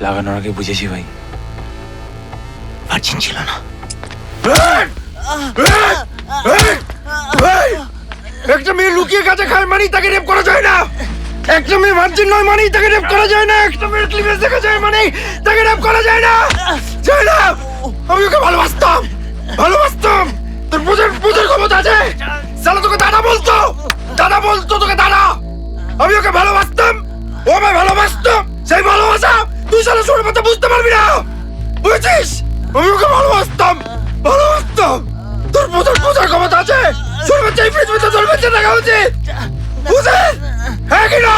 লাগানোর আগে বুঝেছি ভাই, ভার্জিন ছিল না। একটা মেয়ে লুকিয়ে গাঁজা খায় মানেই তাকে রেপ করা যায় না। একটা মেয়ে ভার্জিন নয় মানেই তাকে রেপ করা যায় না। একটা মেয়ের ক্লিভেজ দেখা যায় মানেই তাকে রেপ করা যায় না। যায় না। আমি ওকে ভালোবাসতাম, ভালোবাসতাম। তোর বোঝার ক্ষমতা আছে? সালা তোকে দাদা বলতো, দাদা বলতো তোকে দাদা। আমি ওকে ভালোবাসতাম, ও আমায় ভালোবাসতো। সেই ভালোবাসা তুই সালা শুনে কথা বুঝতে পারবি না, বুঝেছিস? আমি ওকে ভালোবাসতাম, ভালোবাসতাম। তোর বোঝার ক্ষমতা আছে? শুনে বাচ্চা এই পৃথিবীতে তোর বেঁচে থাকা উচিত, বুঝে? হ্যাঁ কি না?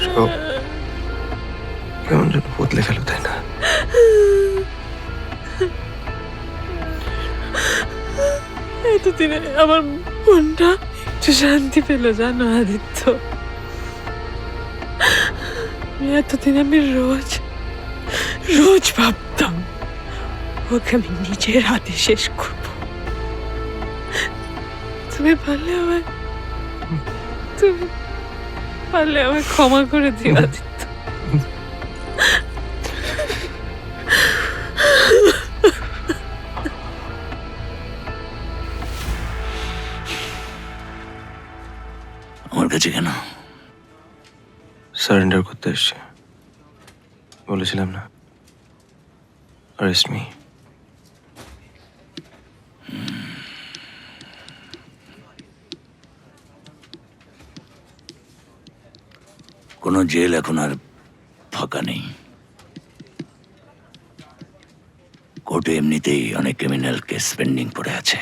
সব কেমন যেন বদলে গেল, তাই না? এতদিনে আমার মনটা একটু শান্তি পেল, জানো আদিত্য? এতদিন আমি রোজ রোজ ভাবতাম ওকে আমি নিজের হাতে শেষ করব। তুমি পারলে আমায় ক্ষমা করে দিও আদিত্য। আমার কাছে কেন? সারেন্ডার করতে এসছি, বলেছিলাম না? Arrest me. কোনো জেল এখন আর ফাঁকা নেই। কোর্টে এমনিতেই অনেক ক্রিমিনাল কেস পেন্ডিং পড়ে আছে।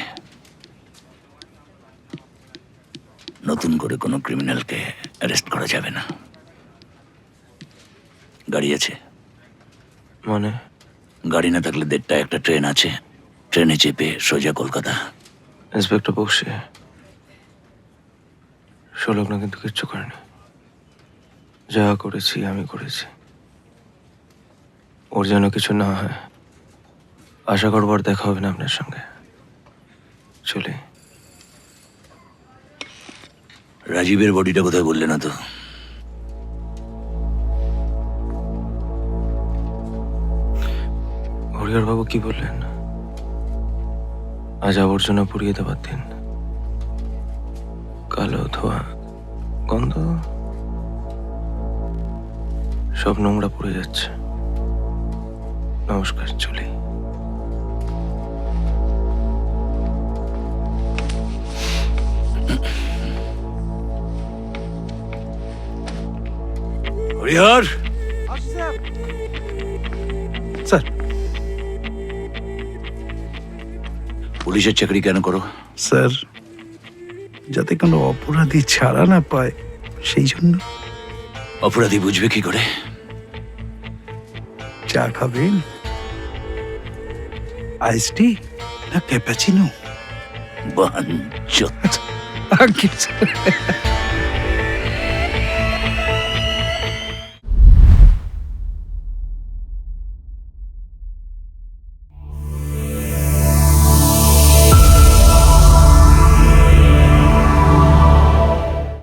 নতুন করে কোনো ক্রিমিনালকে অ্যারেস্ট করা যাবে না। গাড়ি আছে? মানে? গাড়ি না থাকলে 1:30 একটা ট্রেন আছে, ট্রেনে চেপে সোজা কলকাতা। ইন্সপেক্টর বক্সি শোলগ্ন কিন্তু কিচ্ছু করেনি। যা করেছি আমি করেছি, ওর যেন কিছু না হয়। আশা করবো আর দেখা হবে না আপনার সঙ্গে। চলে। রাজীবের বডিটা কোথায় বললে না তো? হরিহর বাবু কি বললেন? আজ আবর্জনা পুড়িয়ে দেবার দিন। কালো ধোয়া, গন্ধ, সব নোংরা পড়ে যাচ্ছে। নমস্কার, চলি। হরিহর, স্যার। পুলিশের চাকরি কেন করো? স্যার, যাতে কোনো অপরাধী ছাড়া না পায়, সেই জন্য। অপরাধী বুঝবে কি করে? চা খাবেন? আইস টি না ক্যাপাচিনো? বাঞ্চোত। আজ্ঞে স্যার।